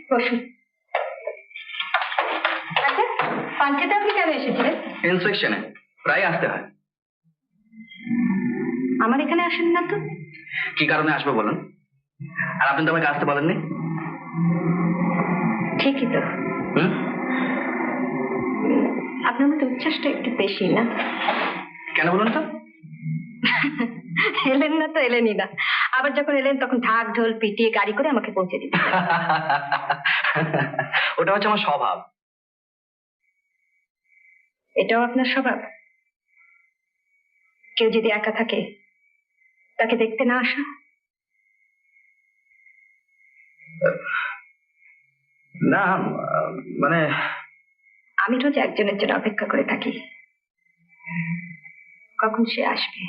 বসুন। আচ্ছা, পাঞ্চেতে আপনি কেন এসেছিলেন? ইন্সপেকশনে প্রায় আসতে হয়। আমার এখানে আসেন না তো? কি কারণে আসবে বলেন? আর আপনি তো আমাকে আসতে বলেননি। ঠিকই তো। হুম, আপনার মতো উচ্ছ্বাসটা একটু বেশি না? কেন বলুন তো? এলেন না তো এলেনই না, আবার যখন এলেন তখন ঢাক ঢোল পিটিয়ে গাড়ি করে আমাকে পৌঁছে দিতে। ওটা হচ্ছে আমার স্বভাব। এটাও আপনার স্বভাব? কেউ যদি একা থাকে তাকে দেখতে না আসা? না, মানে আমি রোজ একজনের জন্য অপেক্ষা করে থাকি, কখন সে আসবে।